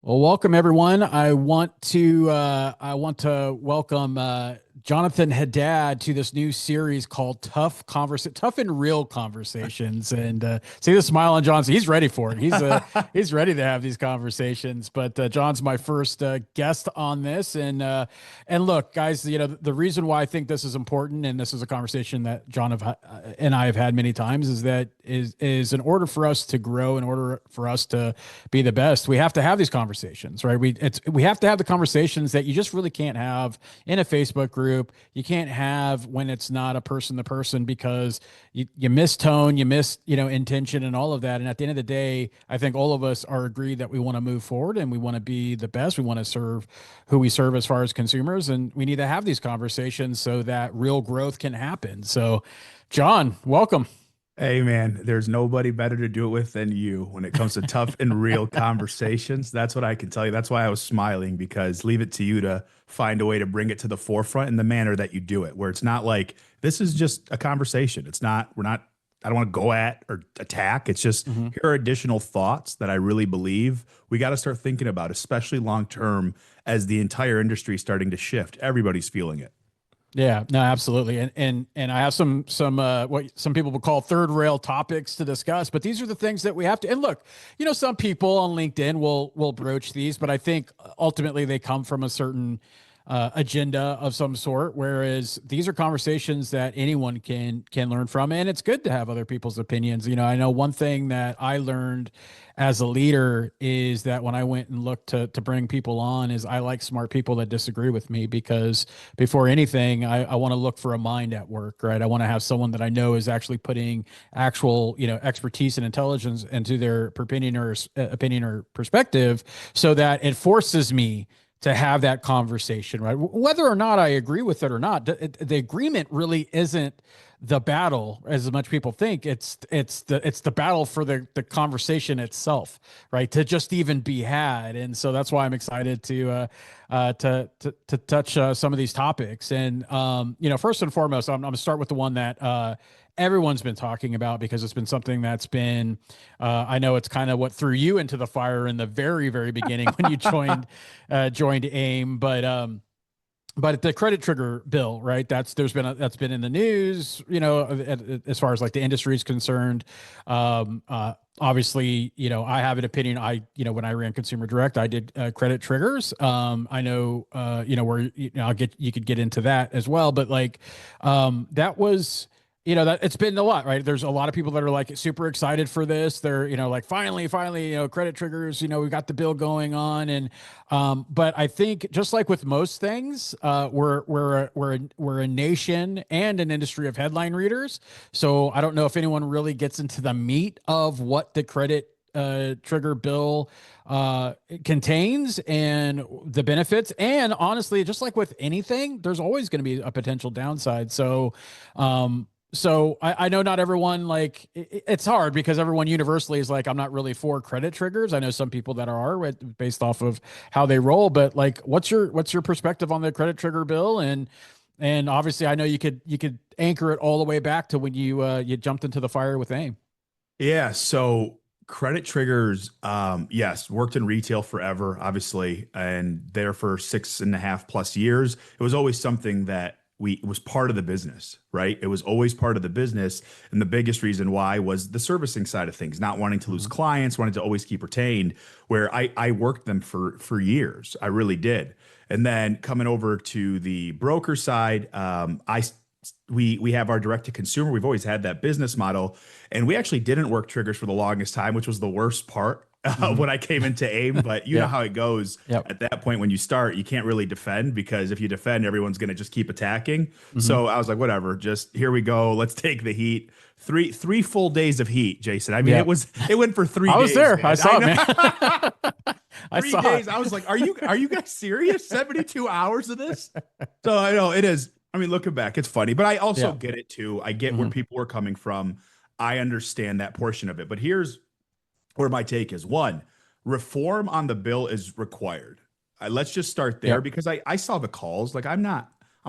Well, welcome everyone. I want to welcome Jonathon Haddad to this new series called Tough and Real Conversations. And see the smile on John's. He's ready for it. He's ready to have these conversations. But John's my first guest on this. And look, guys, the reason why I think this is important, and this is a conversation that and I have had many times, is in order for us to grow, in order for us to be the best, we have to have these conversations, right? We have to have the conversations that you just really can't have in a Facebook group. You can't have when it's not a person to person, because you miss tone, you miss, intention and all of that. And at the end of the day, I think all of us are agreed that we want to move forward and we want to be the best. We want to serve who we serve as far as consumers, and we need to have these conversations so that real growth can happen. So, John, welcome. Hey man, there's nobody better to do it with than you when it comes to tough and real conversations. That's what I can tell you. That's why I was smiling, because leave it to you to find a way to bring it to the forefront in the manner that you do it, where it's not like this is just a conversation. I don't want to go at or attack. It's just Mm-hmm. here are additional thoughts that I really believe we got to start thinking about, especially long term as the entire industry is starting to shift. Everybody's feeling it. Yeah, no, absolutely. And I have some what some people would call third rail topics to discuss, but these are the things that we have to. And look, some people on LinkedIn will broach these, but I think ultimately they come from a certain agenda of some sort. Whereas these are conversations that anyone can learn from, and it's good to have other people's opinions. I know one thing that I learned as a leader is that when I went and looked to bring people on, is I like smart people that disagree with me, because before anything, I want to look for a mind at work, right? I want to have someone that I know is actually putting actual, expertise and intelligence into their opinion or perspective, so that it forces me to have that conversation, right? Whether or not I agree with it or not, the agreement really isn't the battle as much people think. It's the battle for the conversation itself, right? To just even be had. And so that's why I'm excited to touch some of these topics. And first and foremost, I'm going to start with the one that everyone's been talking about, because it's been something that's been, I know it's kind of what threw you into the fire in the very, very beginning when you joined AIM, but the credit trigger bill, right? That's been in the news, as far as like the industry is concerned. Obviously, I have an opinion. When I ran Consumer Direct, I did credit triggers. I know, where, you could get into that as well, but like, that was, that it's been a lot, right? There's a lot of people that are like super excited for this. They're, like, finally, credit triggers, we got the bill going on. And, but I think just like with most things, we're a nation and an industry of headline readers. So I don't know if anyone really gets into the meat of what the credit trigger bill contains and the benefits. And honestly, just like with anything, there's always going to be a potential downside. So I know not everyone, like, it's hard because everyone universally is like, I'm not really for credit triggers. I know some people that are, right, based off of how they roll, but like, what's your perspective on the credit trigger bill? And obviously I know you could anchor it all the way back to when you jumped into the fire with AIM. Yeah, so credit triggers, yes, worked in retail forever, obviously, and there for 6.5+ years. It was always something that it was part of the business, right? It was always part of the business. And the biggest reason why was the servicing side of things, not wanting to lose Mhm. clients, wanting to always keep retained, where I worked them for years. I really did. And then coming over to the broker side, we have our direct to consumer. We've always had that business model, and we actually didn't work triggers for the longest time, which was the worst part Mhm. when I came into AIM. But you know Yep. how it goes Yep. at that point when you start, you can't really defend, because if you defend, everyone's going to just keep attacking. Mhm. So I was like, whatever, just here we go. Let's take the heat. Three full days of heat, Jason. I mean, Yep. it went for three I was days, there. I man. I saw it, know. man. I three saw days. it. I was like, are you guys serious? 72 hours of this? So I know it is. I mean, looking back, it's funny, but I also Yeah. get it too. I get where Mhm. people are coming from. I understand that portion of it. But here's where my take is. One, reform on the bill is required. Let's just start there, Yep. because I saw the calls. Like, I'm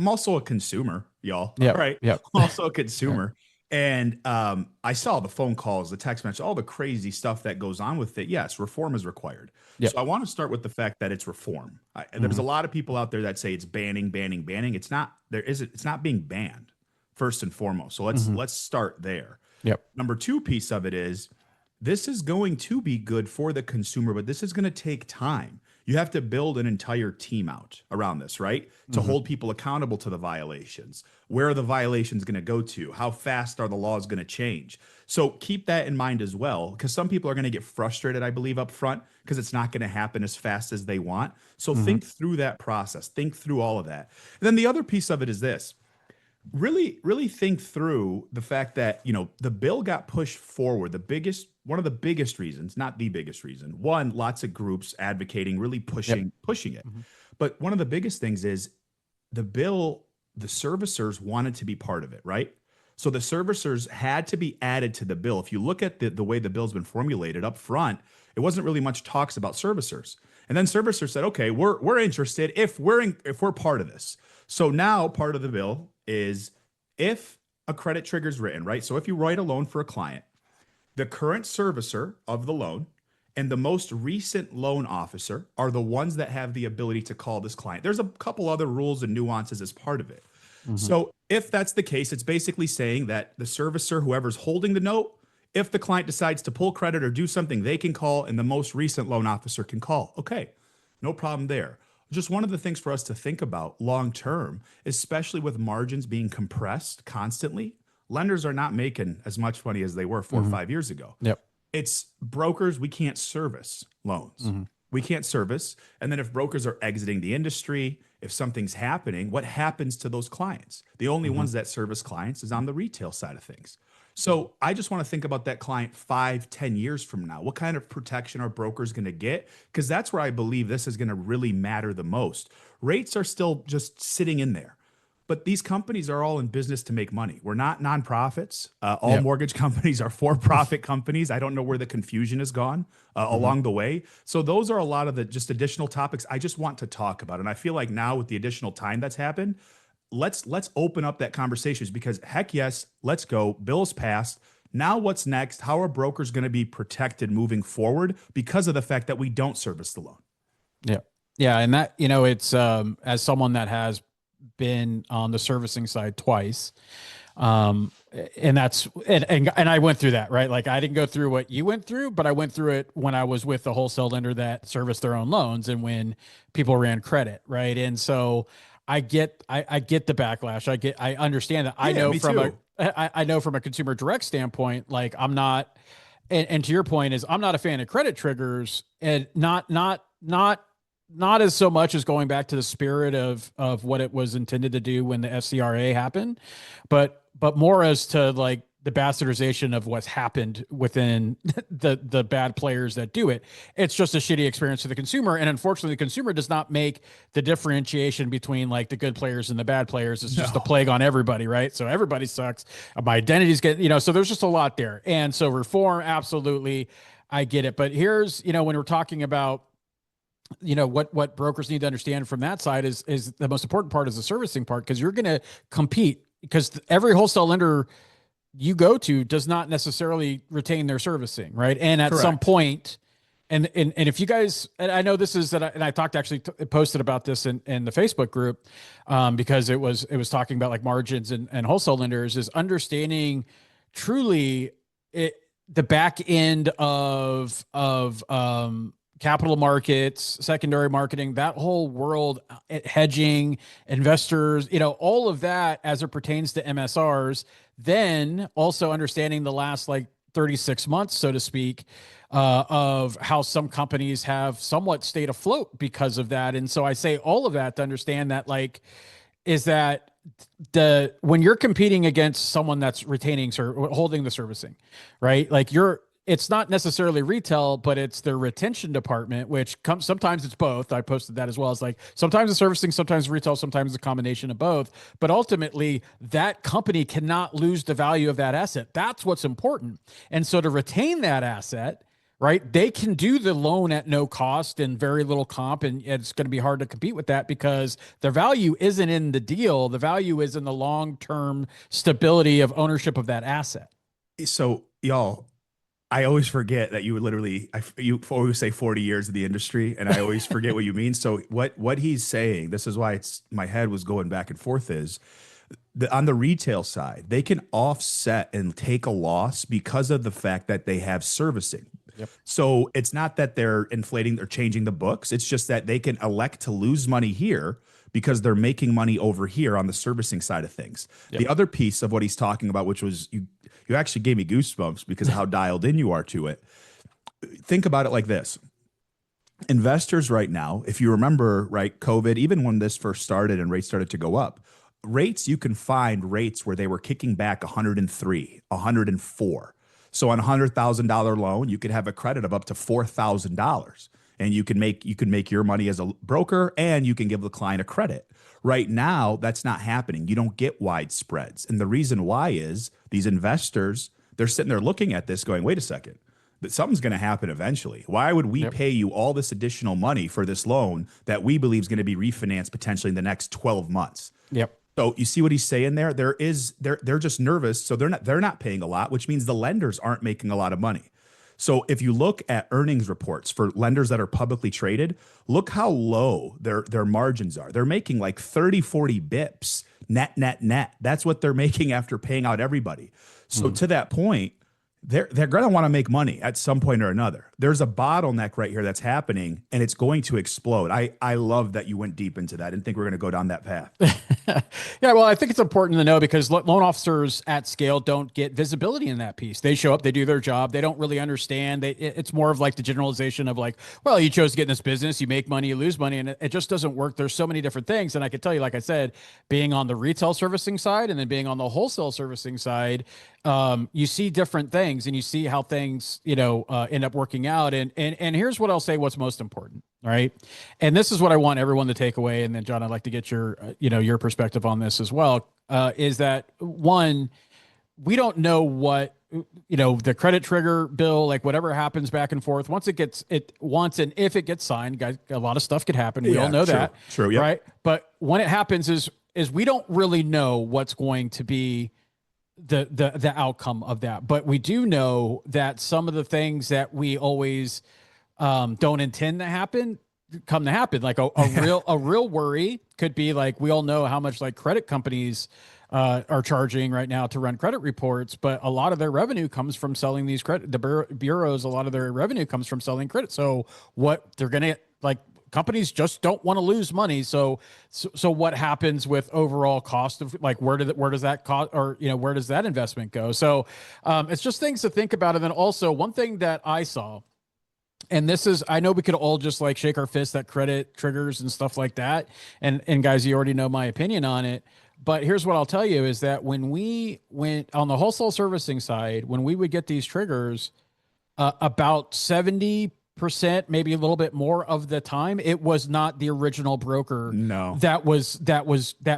also a consumer, y'all. All Yep. right. Yep. I'm also a Yep. consumer. And I saw the phone calls, the text message, all the crazy stuff that goes on with it. Yes, reform is required. Yep. So I want to start with the fact that it's reform. There's Hmm. a lot of people out there that say it's banning, banning, banning. It's not. There isn't. It's not being banned. First and foremost. So Hmm. let's start there. Yep. Number two piece of it is this is going to be good for the consumer, but this is going to take time. You have to build an entire team out around this, right? To Hmm. hold people accountable to the violations. Where are the violations going to go to? How fast are the laws going to change? So keep that in mind as well, because some people are going to get frustrated, I believe, up front because it's not going to happen as fast as they want. So Hmm. think through that process, think through all of that. And then the other piece of it is this really think through the fact that the bill got pushed forward. One of the biggest reasons, not the biggest reason, one, lots of groups advocating, really Yep. pushing it. Hmm. But one of the biggest things is the bill, the servicers wanted to be part of it, right? So the servicers had to be added to the bill. If you look at the way the bill's been formulated up front, it wasn't really much talks about servicers. And then servicers said, okay, we're interested if we're part of this. So now part of the bill is if a credit trigger is written, right? So if you write a loan for a client, the current servicer of the loan and the most recent loan officer are the ones that have the ability to call this client. There's a couple other rules and nuances as part of it. Hmm. So if that's the case, it's basically saying that the servicer, whoever's holding the note, if the client decides to pull credit or do something, they can call and the most recent loan officer can call. Okay, no problem there. Just one of the things for us to think about long term, especially with margins being compressed constantly, lenders are not making as much money as they were 4 or 5 years ago. Yep. It's brokers, we can't service loans. Hmm. We can't service. And then if brokers are exiting the industry, if something's happening, what happens to those clients? The only Hmm. ones that service clients is on the retail side of things. So I just want to think about that client 5, 10 years from now. What kind of protection are brokers going to get? Because that's where I believe this is going to really matter the most. Rates are still just sitting in there. But these companies are all in business to make money. We're not nonprofits. All Yep. mortgage companies are for-profit companies. I don't know where the confusion has gone Hmm. along the way. So those are a lot of the just additional topics I just want to talk about. And I feel like now with the additional time that's happened, let's open up that conversation because heck yes, let's go. Bills passed. Now what's next? How are brokers going to be protected moving forward because of the fact that we don't service the loan? Yeah. Yeah. And that, it's, as someone that has been on the servicing side twice, um, and that's, and I went through that, right? Like I didn't go through what you went through, but I went through it when I was with the wholesale lender that serviced their own loans and when people ran credit. Right. And so I get the backlash. I understand that. I Yeah, know me from too. I know from a consumer direct standpoint, like I'm not, and to your point is I'm not a fan of credit triggers and not as so much as going back to the spirit of what it was intended to do when the FCRA happened, but more as to like the bastardization of what's happened within the bad players that do it. It's just a shitty experience for the consumer, and unfortunately, the consumer does not make the differentiation between like the good players and the bad players. It's just a No. plague on everybody, right? So everybody sucks. My identity's get so there's just a lot there, and so reform, absolutely, I get it. But here's when we're talking about what brokers need to understand from that side is the most important part is the servicing part because you're going to compete because every wholesale lender you go to does not necessarily retain their servicing, right? And at some Correct. point, and if you guys, and I know this is that, and I talked actually posted about this in the Facebook group, because it was talking about like margins and wholesale lenders is understanding truly it the back end of capital markets, secondary marketing, that whole world, hedging, investors, all of that as it pertains to MSRs. Then also understanding the last like 36 months, so to speak, of how some companies have somewhat stayed afloat because of that. And so I say all of that to understand that like is that the when you're competing against someone that's retaining or holding the servicing, right? Like it's not necessarily retail, but it's their retention department, which comes sometimes it's both. I posted that as well. It's like sometimes it's servicing, sometimes retail, sometimes it's a combination of both. But ultimately, that company cannot lose the value of that asset. That's what's important. And so to retain that asset, right? They can do the loan at no cost and very little comp, and it's going to be hard to compete with that because their value isn't in the deal. The value is in the long-term stability of ownership of that asset. So y'all, I always forget that you would literally, you always say 40 years of the industry, and I always forget what you mean. So what he's saying, this is why it's my head was going back and forth, is on the retail side, they can offset and take a loss because of the fact that they have servicing. Yep. So it's not that they're inflating or changing the books. It's just that they can elect to lose money here because they're making money over here on the servicing side of things. Yep. The other piece of what he's talking about, which was you actually gave me goosebumps because of how dialed in you are to it. Think about it like this. Investors right now, if you remember, right, COVID, even when this first started and rates started to go up, rates, you can find rates where they were kicking back 103, 104. So on a $100,000 loan, you could have a credit of up to $4,000, and you can make your money as a broker, and you can give the client a credit. Right now, that's not happening. You don't get wide spreads. And the reason why is these investors, they're sitting there looking at this going, wait a second, that something's going to happen eventually. Why would we pay you all this additional money for this loan that we believe is going to be refinanced potentially in the next 12 months? Yep. So you see what he's saying there? They're just nervous. So they're not paying a lot, which means the lenders aren't making a lot of money. So if you look at earnings reports for lenders that are publicly traded, look how low their margins are. They're making like 30, 40 bips net. That's what they're making after paying out everybody. So to that point, they're going to want to make money at some point or another. There's a bottleneck right here that's happening, and it's going to explode. I love that you went deep into that. I didn't think we were going to go down that path. Yeah, well, I think it's important to know because loan officers at scale don't get visibility in that piece. They show up, they do their job, they don't really understand. It's more of like the generalization of like, well, you chose to get in this business, you make money, you lose money, and it just doesn't work. There's so many different things, and I can tell you, like I said, being on the retail servicing side and then being on the wholesale servicing side, you see different things and you see how things, end up working out. And here's what I'll say, what's most important. Right. And this is what I want everyone to take away. And then John, I'd like to get your perspective on this as well, is that one, we don't know what, the credit trigger bill, like whatever happens back and forth, once and if it gets signed, guys, a lot of stuff could happen. We all know that. True. Yep. Right. But when it happens is we don't really know what's going to be the outcome of that. But we do know that some of the things that we always don't intend to happen come to happen. Like a real worry could be like, we all know how much like credit companies are charging right now to run credit reports, but a lot of their revenue comes from selling these bureaus. A lot of their revenue comes from selling credit. So what they're going to like, companies just don't want to lose money. So what happens with overall cost of like, where does that cost, or, where does that investment go? So it's just things to think about. And then also one thing that I saw, and this is, I know we could all just like shake our fists at credit triggers and stuff like that. And guys, you already know my opinion on it, but here's what I'll tell you is that when we went on the wholesale servicing side, when we would get these triggers, about 70%, maybe a little bit more of the time, it was not the original broker. No, that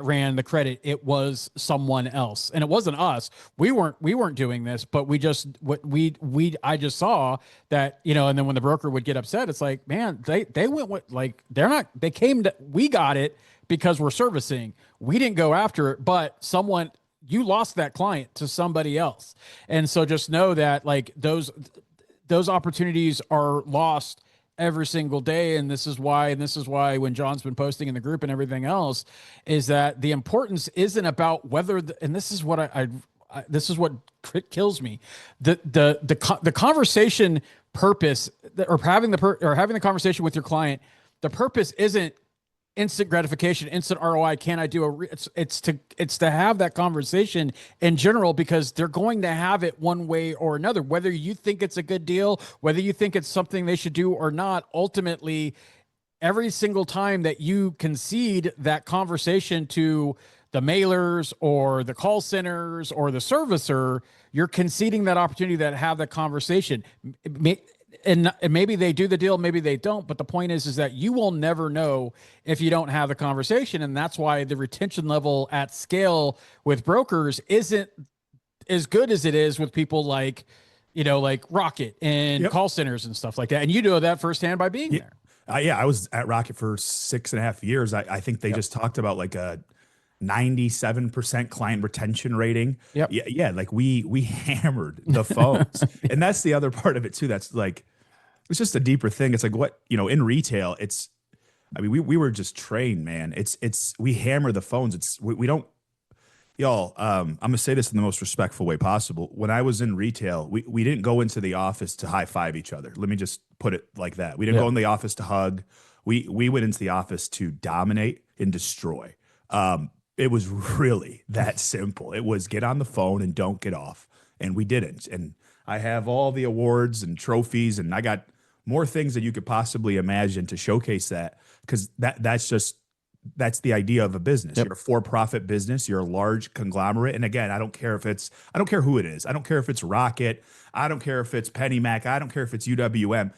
ran the credit. It was someone else, and it wasn't us. We weren't doing this, but I just saw that, and then when the broker would get upset, it's like, man, they went with like, we got it because we're servicing. We didn't go after it, but you lost that client to somebody else. And so just know that like those opportunities are lost every single day. And this is why when John's been posting in the group and everything else, is that the importance isn't about whether, and this is what this is what kills me. The conversation purpose, or having the conversation with your client, the purpose isn't instant gratification, instant ROI. Can I do it's to have that conversation in general, because they're going to have it one way or another, whether you think it's a good deal, whether you think it's something they should do or not. Ultimately, every single time that you concede that conversation to the mailers or the call centers or the servicer, you're conceding that opportunity to have that conversation. And maybe they do the deal, maybe they don't. But the point is that you will never know if you don't have the conversation. And that's why the retention level at scale with brokers isn't as good as it is with people like, like Rocket and Yep. call centers and stuff like that. And you know that firsthand by being Yeah. there. Yeah, I was at Rocket for 6.5 years. I think they Yep. just talked about like a 97% client retention rating. Yep. Yeah, yeah, like we hammered the phones. And that's the other part of it too. That's like it's just a deeper thing. It's like what, in retail, it's I mean, we were just trained, man. It's we hammer the phones. We don't y'all, I'm gonna say this in the most respectful way possible. When I was in retail, we didn't go into the office to high five each other. Let me just put it like that. We didn't go Yep. in the office to hug. We went into the office to dominate and destroy. It was really that simple. It was get on the phone and don't get off. And we didn't. And I have all the awards and trophies, and I got more things than you could possibly imagine to showcase that because that's the idea of a business. Yep. You're a for-profit business. You're a large conglomerate. And again, I don't care who it is. I don't care if it's Rocket. I don't care if it's Penny Mac. I don't care if it's UWM.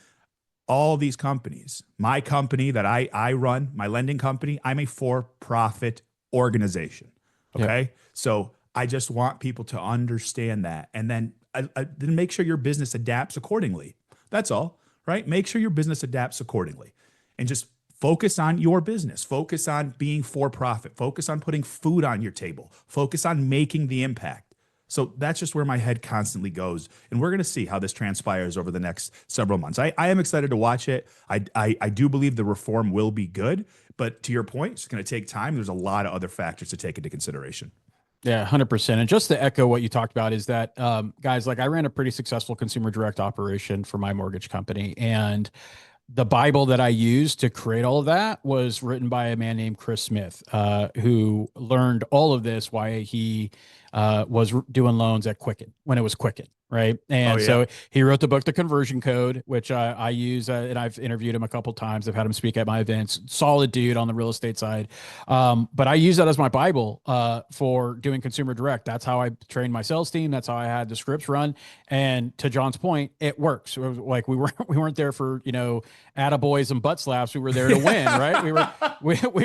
All these companies, my company that I run, my lending company, I'm a for-profit organization. Yep. Okay. So I just want people to understand that. And then make sure your business adapts accordingly. That's all, right? Make sure your business adapts accordingly and just focus on your business. Focus on being for profit. Focus on putting food on your table. Focus on making the impact. So that's just where my head constantly goes. And we're going to see how this transpires over the next several months. I am excited to watch it. I do believe the reform will be good. But to your point, it's going to take time. There's a lot of other factors to take into consideration. Yeah, 100%. And just to echo what you talked about is that, guys, like I ran a pretty successful consumer direct operation for my mortgage company. And the Bible that I used to create all of that was written by a man named Chris Smith, who learned all of this while he was doing loans at Quicken when it was Quicken. Right. Oh, And yeah. so he wrote the book, The Conversion Code, which I use, and I've interviewed him a couple times. I've had him speak at my events. Solid dude on the real estate side. But I use that as my Bible for doing consumer direct. That's how I trained my sales team. That's how I had the scripts run. And to John's point, it works. It was like we weren't there for, attaboys and butt slaps. We were there to win, right? We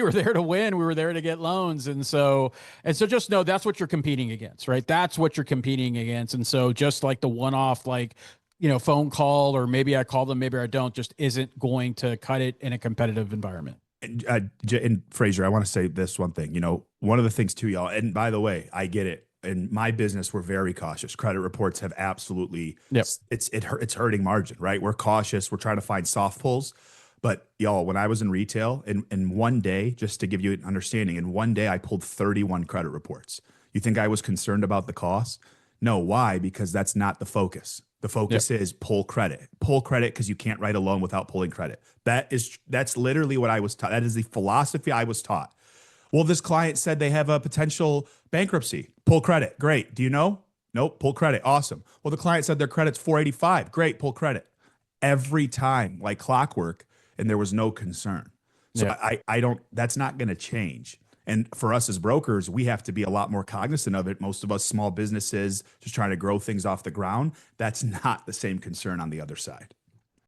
were there to win. We were there to get loans. And so just know that's what you're competing against, right? That's what you're competing against. And so just like the one-off, phone call, or maybe I call them, maybe I don't, just isn't going to cut it in a competitive environment. And Frazier, I want to say this one thing. One of the things too, y'all, and by the way, I get it. In my business, we're very cautious. Credit reports have absolutely, Yep. it's hurting margin, right? We're cautious. We're trying to find soft pulls. But y'all, when I was in retail, in one day, just to give you an understanding, in one day I pulled 31 credit reports. You think I was concerned about the cost? No. Why? Because that's not the focus. The focus is pull credit because you can't write a loan without pulling credit. That's literally what I was taught. That is the philosophy I was taught. Well, this client said they have a potential bankruptcy. Pull credit. Great. Do you know? Nope. Pull credit. Awesome. Well, the client said their credit's 485. Great. Pull credit. Every time, like clockwork, and there was no concern. So Yeah. I don't, that's not going to change. And for us as brokers, we have to be a lot more cognizant of it. Most of us small businesses just trying to grow things off the ground. That's not the same concern on the other side.